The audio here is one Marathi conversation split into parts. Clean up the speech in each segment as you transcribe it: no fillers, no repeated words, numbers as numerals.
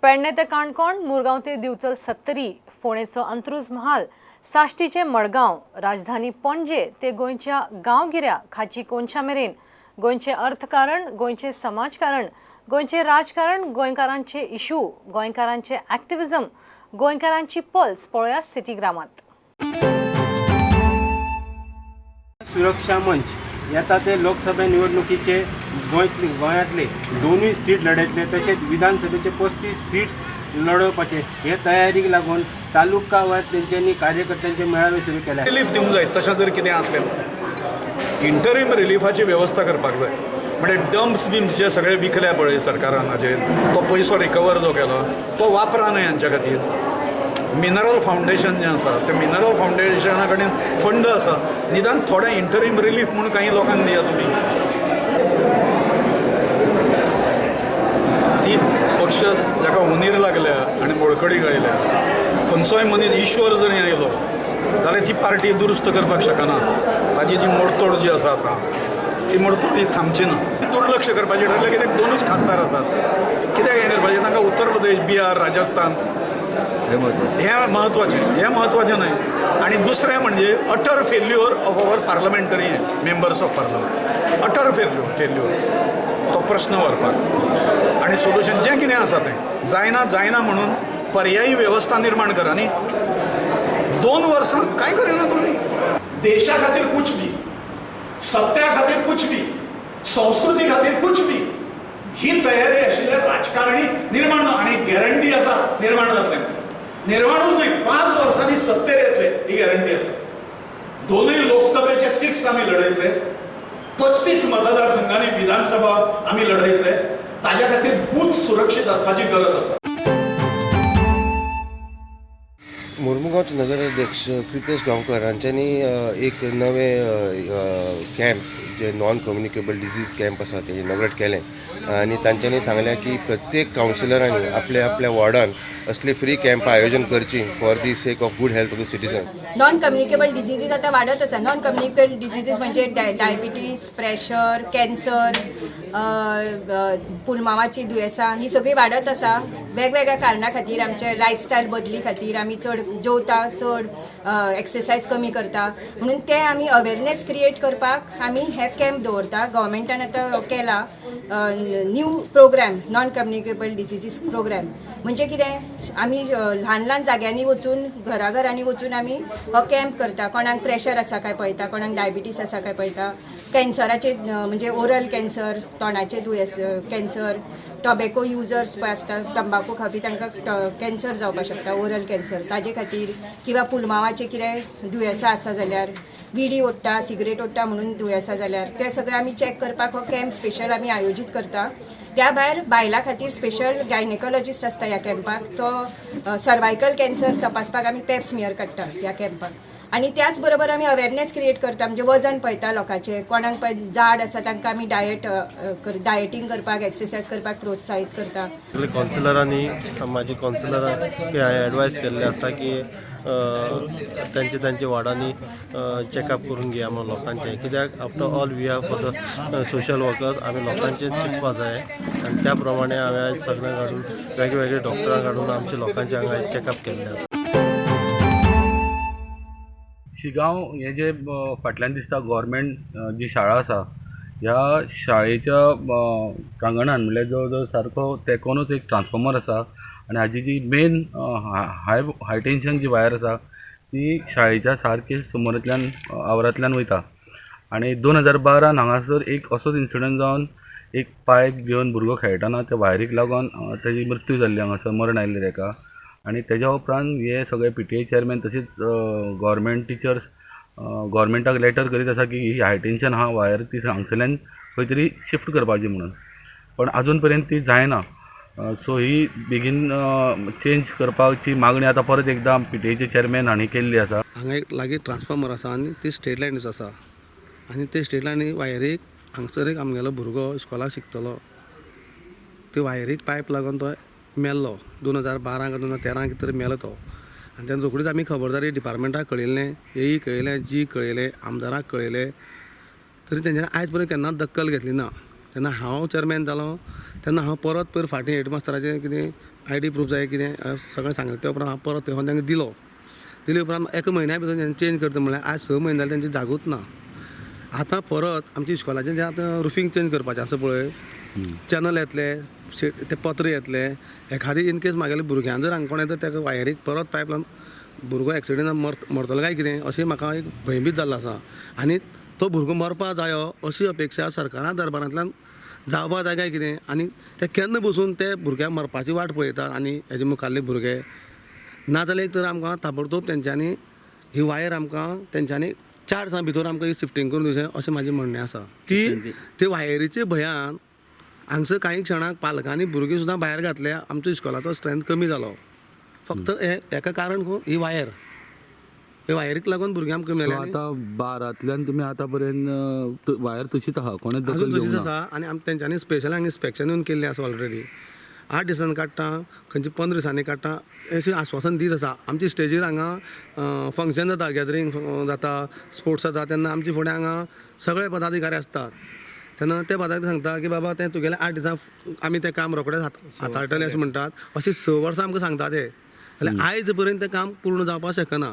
पेडणे ते काणकोण, मुरगांव ते दिवचल 70, फोंडेचो अंत्रुज महाल, साश्टीचे मडगांव, राजधानी पणजे ते गोंयच्या गांवगिऱ्या खाची कोनशा मेरेन गोंयचे अर्थकारण, गोंयचे समाजकारण, गोंयचे राजकारण, गोंयकारांचे इशू, गोंयकारांचे एक्टिविजम, गोंयकारांची पल्स पळोवया सिटी ग्रामांत. सुरक्षा मंच येता ते लोकसभा निवडणुकीचे गोंयांतले दोनूय सीट लढयतले, तशेंच विधानसभेचे 35 सीट लढोवपाचे हे तयारीक लागून तालुका वा तेंच्यांनी कार्यकर्त्यांचे मेळावे सुरू केले. रिलीफ दिवंक जाय. तशें जर कितें आसलें इंटरीम रिलीफाची वेवस्था करपाक जाय. म्हणजे डम्प्स बिम्स जे सगळे विकल्या पळय सरकारान हाजेर, तो पयसो रिकवर जो केलो तो वापरा न्हय हांच्या खातीर. मिनरल फावंडेशन जें आसा तें मिनरल फावंडेशना कडेन फंड आसा, निदान थोडें इंटरीम रिलीफ म्हणून काही लोकांक दिया तुमी. ती पक्ष जाका उंदीर लागल्या आनी मोळकडी गायल्या, खंयचोय मनीस ईश्वर जरी आयलो जाल्यार ती पार्टी दुरुस्त करपाक शकना आसा. ताजी जी मोडतोड जी आसा आतां ती मोडतोड ती थांबची ना. दुर्लक्ष करपाचें ठरलें कित्याक दोनूच खासदार आसात. कित्याक हें करपाचें? तांकां उत्तर प्रदेश, बिहार, राजस्थान हें महत्वाचें न्हय. आनी दुसरें म्हणजे utter failure of our parliamentary members of parliament. Utter failure तो प्रश्न व्हरपाक आनी सोल्युशन जें कितें आसा तें जायना म्हणून पर्यायी वेवस्था निर्माण करा. न्ही 2 वर्सां कांय करिना तुमी. देशा खातीर कुछ भी, सत्या खातीर कुछ भी, संस्कृती खातीर कुछ भी ही तयारी आशिल्ले राजकारणी निर्माण आनी गॅरंटी आसा निर्माण जातलें. निर्माणूच न्हय, 5 वर्सांनी सत्तेर येतले ही गॅरंटी आसा. दोनूय लोकसभेचे सीट्स आमी लढयतले, 35 मतदारसंघांनी विधानसभा आमी लढयतले. ताज्या खातीर बूथ सुरक्षीत आसपाची गरज आसा. मुर्मुगांवचे नगराध्यक्ष प्रितेश गांवकर हांच्यांनी एक नवे कॅम्प जे नॉन कम्युनिकेबल डिजीज कॅम्प आसा तेजें इनॉग्रेट केलें आनी तांच्यांनी सांगलें की प्रत्येक कावन्सिलरांनी आपल्या वॉर्डान असले फ्री कॅम्पां आयोजन करची for the sake of good health of the citizen. Non communicable diseases आता वाढत आसा. नॉन कम्युनिकेबल डिजीजीस म्हणजे डायबिटीज, प्रेशर, कॅन्सर, पुलमावाची दुयेंसां ही सगळी वाढत आसा. वेगवेगळ्या कारणां खातीर आमचे लायफस्टायल बदली खातीर आमी चड जेवता, चड एक्सरसायज कमी करता, म्हणून ते आमी अवेरनेस क्रिएट करपाक आमी हे कॅम्प दवरता. गव्हर्मेंटान आतां केला new programme non communicable diseases programme. म्हणजे कितें, आमी ल्हान जाग्यांनी वचून घराघरांनी वचून आमी हो कॅम्प करता. कोणाक प्रेशर आसा काय पळयता, कोणाक डायबिटीस आसा काय पळयता, कॅन्सराचे म्हणजे ओरल कॅन्सर, तोंडाचे दुयेंस कॅन्सर, टॉबॅको युजर्स पळय आसता, तंबाखू खावपी तांकां कॅन्सर जावपाक शकता, ओरल कॅन्सर, ताजे खातीर किंवा पुलमावाचे कितें दुयेंसां आसा जाल्यार, विडी ओडटा, सिगरेट ओडटा म्हणून दुयेंसां जाल्यार ते सगळें आमी चॅक करपाक हो कॅम्प स्पेशल आमी आयोजीत करता. त्या भायर बायलां खातीर स्पेशल गायनेकोलॉजिस्ट आसता ह्या कॅम्पाक. तो सर्वायकल कॅन्सर तपासपाक आमी पॅप स्मियर काडटा ह्या कॅम्पाक. आनी त्याच बरोबर आमी अवेरनेस क्रिएट करता. म्हणजे वजन पळयता लोकांचें, कोणाक पळय जाड आसा तांकां आमी डायटींग करपाक, एक्सरसायज करपाक प्रोत्साहीत करता. कावन्सिलरांनी म्हाजी कावन्सिलरांक एडवायस केल्लें आसा की तांचे वार्डांनी चॅकअप करून घेया म्हणून लोकांचें. कित्याक after all we have for the social workers आमी लोकांचें चिंतपा जाय आनी त्या प्रमाणे हांवें सगळ्यांक हाडून वेगवेगळे डॉक्टरांक हाडून आमच्या लोकांचें हांगा चॅकअप केल्लें आसा. शिगांव हे जे फाटल्यान दिसता गव्हर्मेंट जी शाळा आसा ह्या शाळेच्या प्रांगणान म्हणल्यार जवळ जवळ सारको तेकोनूच एक ट्रान्सफॉर्मर आसा आनी हाजी जी मेन हाय टेन्शन जी वायर आसा ती शाळेच्या सारके समोरांतल्यान आवारांतल्यान वयता. आनी 2012 हांगासर एक असोच इन्सिडंट जावन एक पायप घेवन भुरगो खेळटाना त्या वायरीक लागून तेजी मृत्यू जाल्ली, हांगासर मरण आयिल्लें ताका. आनी तेज्या उपरांत हे सगळे PTA चेअरमॅन तशेंच गव्हर्मेंट टिचर्स गव्हर्मेंटाक लेटर करीत आसा की ही हाय टेन्शन आहा वायर ती हांगसरल्यान खंय तरी शिफ्ट करपाची म्हणून, पण आजून पर्यंत ती जायना. सो ही बेगीन चेंज करपाची मागणी आतां परत एकदां PTAचे चेअरमॅन हांणी केल्ली आसा. हांगा एक लागीं ट्रान्सफॉर्मर आसा आनी ती स्ट्रेट लायनूच आसा आनी ते स्ट्रेट लायनी वायरीक हांगसर एक आमगेलो भुरगो इस्कॉलाक शिकतलो, ते वायरीक पायप लागून तो मेल्लो 2012 का 2013 कितें तरी मेलो तो. आनी तेन्ना रोखडीच आमी खबरदारी डिपार्टमेंटाक कळयलें, AE कळयलें, जी कळयलें, आमदाराक कळयलें, तरी तेंच्यांनी आयज पर्यंत केन्नाच दक्कल घेतली ना. तेन्ना हांव चेअरमॅन जालो तेन्ना हांव परत फाटीं हेडमास्टराचें कितें ID प्रूफ जाय कितें सगळें सांगलें ते उपरांत हांव परत थंय तांकां दिले उपरांत एका म्हयन्या भितर तेंच्यांनी चेंज करता म्हळ्यार आज 6 म्हयने जाले तेंची जागूच ना. आतां परत आमच्या इस्कॉलाचें जें आतां रुफींग चेंज करपाचें आसा पळय, चॅनल येतले, ते पत्र येतले, एखादी इन केस म्हागेल्या भुरग्यान जर हांगा कोण येता ताका वायरीक परत पायप लावन भुरगो एक्सिडेंटान मरतलो काय कितें अशें म्हाका एक भयभीत जाल्लो आसा. आनी तो भुरगो मरपा जायो अशी अपेक्षा सरकारा दरबारांतल्यान जावपा जाय काय कितें. आनी ते केन्ना बसून ते भुरग्याक मरपाची वाट पळयतात आनी हेजे मुखाल्ले भुरगे नाजाल्यार एक तर आमकां ताबडतोब तेंच्यांनी ही वायर आमकां तेंच्यांनी 4 दिसां भितर आमकां शिफ्टींग करून दिवचें अशें म्हाजें म्हणणें आसा. ते वायरीचे भंयान हांगसर कांय क्षणाक पालकांनी भुरगीं सुद्दां भायर घातले. आमचो इस्कॉलाचो स्ट्रेंथ कमी जालो फक्त हेका कारण ही वायर. हे वायरीक लागून भुरग्यांक कमी जालें. आतां बारांतल्यान तुमी आतां पर्यंत वायर तशीच आहा, कोणेच दखल तशीच आसा. आनी तेंच्यांनी स्पेशल हांगा इन्स्पेक्शन येवन केल्लें आसा ऑलरेडी. 8 दिसांनी काडटा, खंयचे 15 दिसांनी काडटा अशें आश्वासन दीत आसा. आमची स्टेजीर हांगा फंक्शन जाता, गॅदरींग जाता, स्पोर्ट्स जाता तेन्ना आमचे फुडें हांगा सगळे पदाधिकारी आसतात. तेन्ना ते पदाधिकारी सांगता की बाबा तें तुगेलें 8 दिसां आमी तें काम रोखडेंच हाताळटले अशें म्हणटात. अशें 6 वर्सां आमकां सांगता ते, जाल्यार आयज पर्यंत तें काम पूर्ण जावपाक शकना.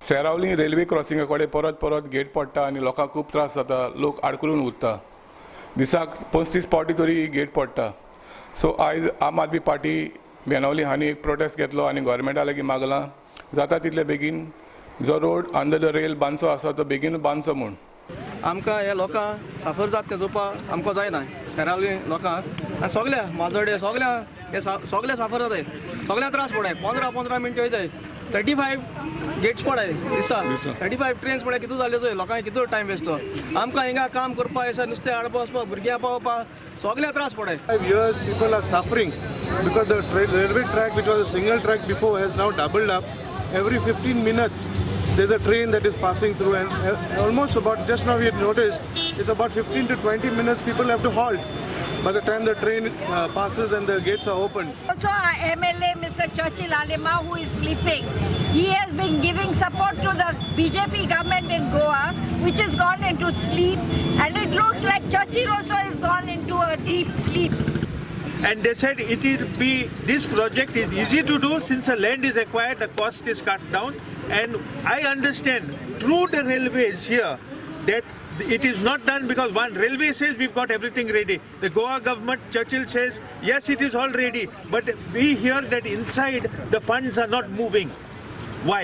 सेरावली रेल्वे क्रॉसिंगा कडेन परत परत गेट पडटा आनी लोकांक खूब त्रास जाता. लोक आडकुळून उरता. दिसाक 35 फावटी तरी गेट पडटा. सो आयज आम आदमी पार्टी बेनावली हांणी एक प्रोटेस्ट घेतलो आनी गोवोरमेंटा लागीं मागलां जाता तितले बेगीन जो रोड अंडर द रेल बांदचो आसा तो बेगीन बांदचो म्हूण. आमकां हे लोकांक साफर जाता तें चोवपाक आमकां जायना. सेरावली लोकांक आनी सगल्या माजोड्या सगल्या हे सगळे साफर जाताय. सगळ्या त्रास पडाय. 15 मिनटां वयताय. 35 गेट्स पडाय दिसा. 35 ट्रेन्स पडाय. कितू जाल्यो चोय लोकांक कितू टायम वेस्ट तो. आमकां हिंगा काम करपा येसा, नुस्तें हाडपा वचपाक, भुरग्यां पावोवपाक सगल्या त्रास पडाय. 5 years people are suffering because the railway track, which was a single track before, has now doubled up. Every 15 minutes there's a train that is passing through, and almost about, just now we had noticed, it's about 15 to 20 minutes people have to halt by the time the train passes and the gates are opened. Also our MLA Mr. Churchill Alema, who is sleeping, he has been giving support to the BJP government in Goa, which has gone into sleep, and it looks like Churchill also has gone into a deep sleep. And they said it will be, this project is easy to do since the land is acquired, the cost is cut down. And I understand through the railways here that it is not done because one railway says we've got everything ready. The Goa government, Churchill says yes, it is all ready, but we hear that inside the funds are not moving. Why?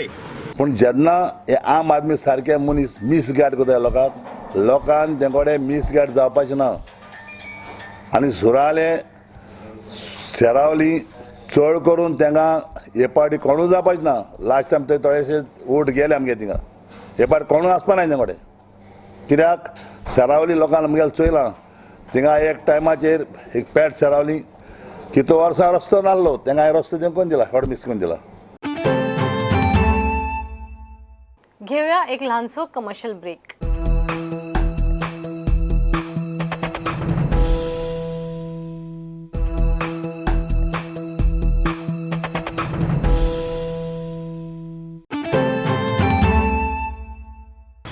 पूण जेन्ना हे आम आदमी सारके मनीस मिसगायड करता लोकांक, लोकांक ते कडेन मिसगायड जावपाचें ना. आनी सुराले सेरावली चड करून तांकां हे पावटी कोणूच जावपाचें ना. लास्ट टायम ते थोडेशे वोट गेले आमगे थिंगा. हे पावटी कोणूच आसपा ना तेंचे कडेन. कित्याक सेरावली लोकांक आमगेले चोयलां थिंगा एक टायमाचेर एक पेट सेरावली कितू वर्सां रस्तो नासलो तांकां हांवें रस्तो करून दिला, हॉट मिस करून दिला. घेऊया एक लहानसो कमर्शियल ब्रेक.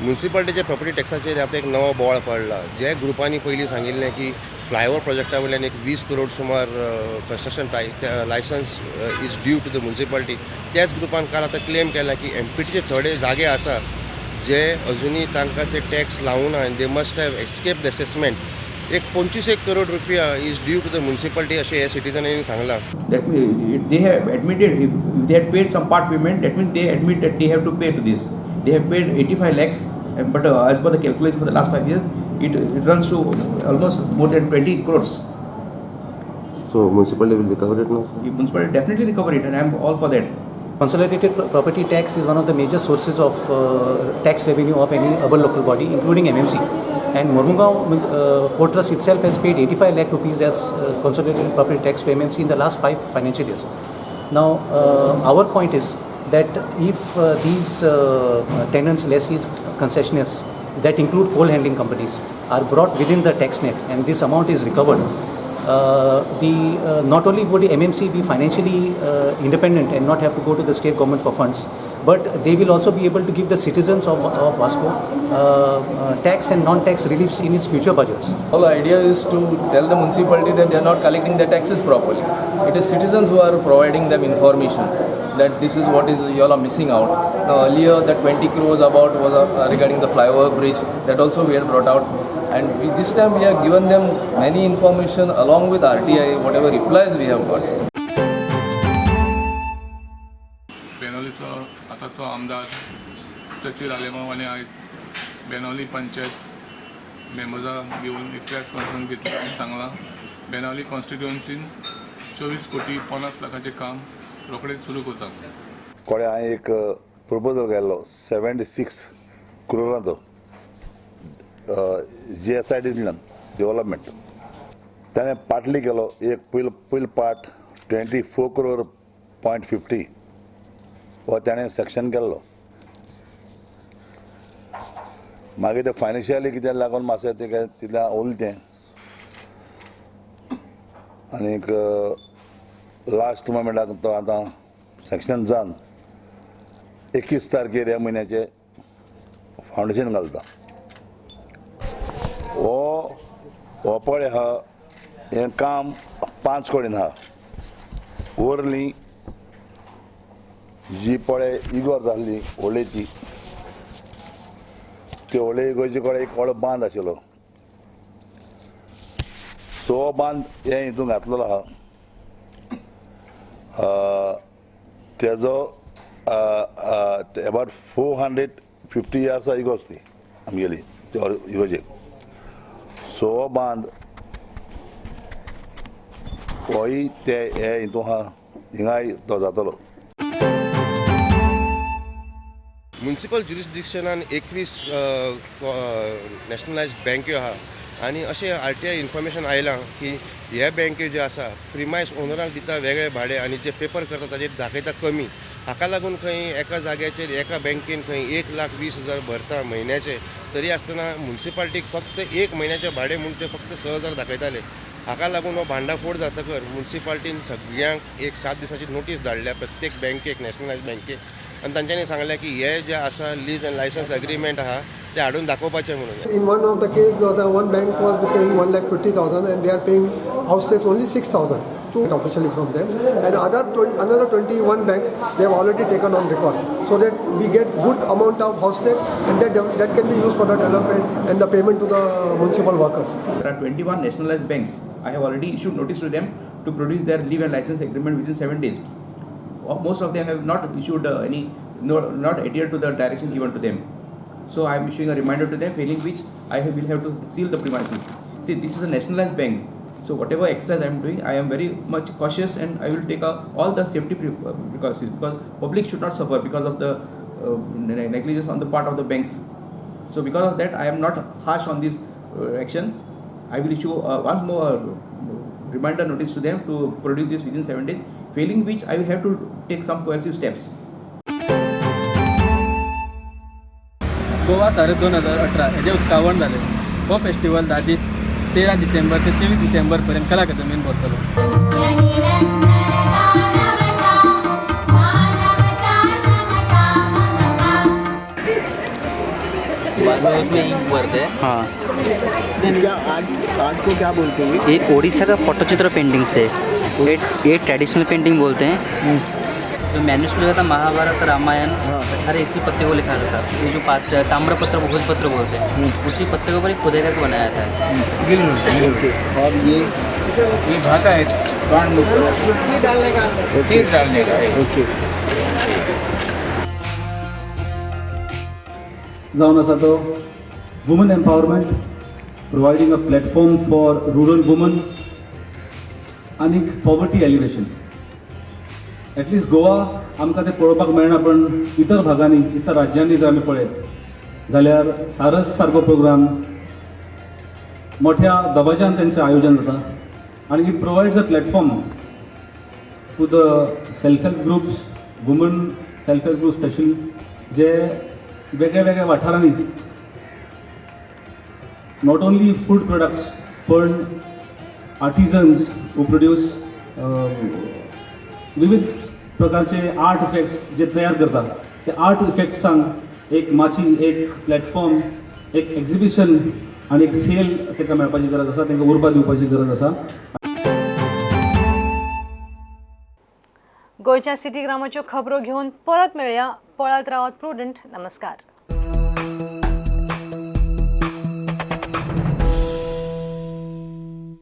म्युन्सिपाल्टीच्या प्रॉपर्टी टॅक्साचेर आतां एक नवो बोवाळ पडला. जे ग्रुपांनी पयलीं सांगिल्लें की फ्लायओवर प्रोजेक्टा वयल्यान एक 20 करोड सुमार construction licence is due to the municipality. त्याच ग्रुपान काल आतां क्लेम केला की एमपीटीचे थोडे जागे आसा जे अजुनी तांकां ते टॅक्स लावूं ना, they must have escape the assessment. एक 25 करोड रुपया is due to the municipality अशें हे सिटीजनांनी सांगलां. That means they have admitted if they had paid some part payment, that means they admit that they have to pay to this. They have paid 85 lakhs, but as per the calculation for the last 5 years, it runs to almost more than 20 crores. So municipality will recover it now? The municipality definitely recover it, and I am all for that. Consolidated property tax is one of the major sources of tax revenue of any urban local body, including MMC. And Mormugao Port Trust itself has paid 85 lakh rupees as consolidated property tax to MMC in the last 5 financial years. Now, our point is that if these tenants, lessees, concessionaires that include coal handling companies are brought within the tax net and this amount is recovered, not only would the MMC be financially independent and not have to go to the state government for funds, but they will also be able to give the citizens of Vasco tax and non-tax reliefs in its future budgets. Whole idea is to tell the municipality that they are not collecting the taxes properly. It is citizens who are providing them information that this is what is you all are missing out. Now earlier that 20 crores about was regarding the flyover bridge, that also we had brought out, and this time we have given them many information along with RTI, whatever replies we have got. बेनोलीचो आतांचो आमदार चचीर आलेमावानी आयज बेनोली पंचायत मेंबर्सां घेवन एक प्रेस कॉन्फरन्स घेतली आनी सांगलां बेनोली कॉन्स्टिट्युएन्सीन 24 कोटी 50 लाखाचें काम रोखडेच सुरू करता. कोडे हांवें एक प्रपोजल केल्लो 76 क्रोरांचो GSIDतल्यान डेव्हलपमेंट ताणें पाटली केलो. एक पयलो पार्ट 24 crore .50 हो ताणें सेक्शन केल्लो. मागीर ते फायनान्शियली कित्याक लागून मातशें तें तितलें उरलें तें आनीक लास्ट मोमेंटाक तो आतां सेक्शन जावन 21 तारखेर ह्या म्हयन्याचें फावंडेशन घालता. हो पळय आहा हें काम 5 कडेन आहा. ओरली जी पळय इगोर जाल्ली होळयेची ते होळये इगोरचे कडेन एक व्हडलो बांद आशिल्लो. सो हो बांद हे हितून घातलेलो आहा. तेजो अबावट 450 years इगोज ती आमगेली इगोजेक. सो हो बांद होय ते हे हितून आहा हिंगाय तो जातलो. म्युनिसिपल ज्युरिस्डिक्शनान 21 नॅशनलायज्ड बँक्यो आहा आनी अशें RTI इन्फॉर्मेशन आयलां की ह्या बँक्यो ज्यो आसा प्रिमायस ओनरांक दिता वेगळे भाडे आनी जे पेपर करता ताजेर दाखयता कमी. हाका लागून खंय एका जाग्याचेर एका बँकेन खंय 1,20,000 भरता म्हयन्याचे, तरी आसतना म्युनिसिपालिटीक फक्त एक म्हयन्याचे भाडे म्हूण ते फक्त 6,000 दाखयताले. हाका लागून हो भांडाफोड जातकर म्युनिसिपालिटीन सगळ्यांक एक 7 दिसाची नोटीस धाडल्या प्रत्येक बँकेक, नॅशनलायज्ड बँकेक, आनी तांच्यांनी सांगलें की हे जे आसा लीज एंड लायसन्स एग्रीमेंट आहा ते हाडून दाखोवपाचें म्हणून. In one of the case, the one bank was paying 1,50,000 and they are paying house tax only 6,000 officially from them. And another 21 banks, they have already taken on record, so that we get good amount of house tax and that can be used for the development and the payment to the municipal workers. There are 21 nationalized banks. I have already issued notice to them to produce their leave and license agreement within 7 days. Most of them have not issued not adhered to the direction given to them. So I am issuing a reminder to them, failing which I will have to seal the premises. See, this is a nationalized bank. So whatever exercise I am doing, I am very much cautious and I will take all the safety precautions because public should not suffer because of the negligence on the part of the banks. So because of that, I am not harsh on this action. I will issue one more reminder notice to them to produce this within 7 days, failing which I will have to take some coercive steps. Goa सारे 2018 हेजे उक्तावण जालें. हो फेस्टिवल 10 दीस 13 डिसेंबर ते 23 डिसेंबर पर्यंत कला अकादमीन भरतलो. उसमें ईंट भरते हैं. हाँ, आर्ट को क्या बोलते हैं? ये ओडिशा का पट्टचित्र पेंटिंग से ये ट्रेडिशनल पेंटिंग बोलते हैं. जो मैन्युस्क्रिप्ट था महाभारत रामायण सारे इसी पत्ते को लिखा था. ये जो ताम्रपत्र भोजपत्र बोलते हैं उसी पत्ते के ऊपर एक खुदाई करके बनाया था. और ये भागा है तीर डालने का. ओके. जावन आसा तो woman empowerment, providing a platform for rural woman आनी पॉवर्टी एलिवेशन. एटलिस्ट गोवा आमकां तें पळोवपाक मेळना, पण इतर भागांनी इतर राज्यांनी जर आमी पळयत जाल्यार सारस सारको प्रोग्राम मोठ्या दबाज्यान तेंचें आयोजन जाता आनी it provides a platform to the self help groups, woman self help group specially, जे वेगळ्या वेगळ्या वाठारांनी नॉट ओन्ली फूड प्रोडक्ट्स पण आर्टिजन्स हू प्रोड्यूस विविध प्रकारचे आर्ट इफेक्ट्स जे तयार करता ते आर्ट इफेक्ट्सांक एक माची एक प्लॅटफॉर्म एक एक्झिबिशन आणि एक सेल ताका मेळपाची गरज आसा, तांकां उर्बा दिवपाची गरज आसा. गोयच्या सिटी ग्रामाच्यो खबरो घेऊन परत मेळया. पळत रावत प्रुडंट. नमस्कार.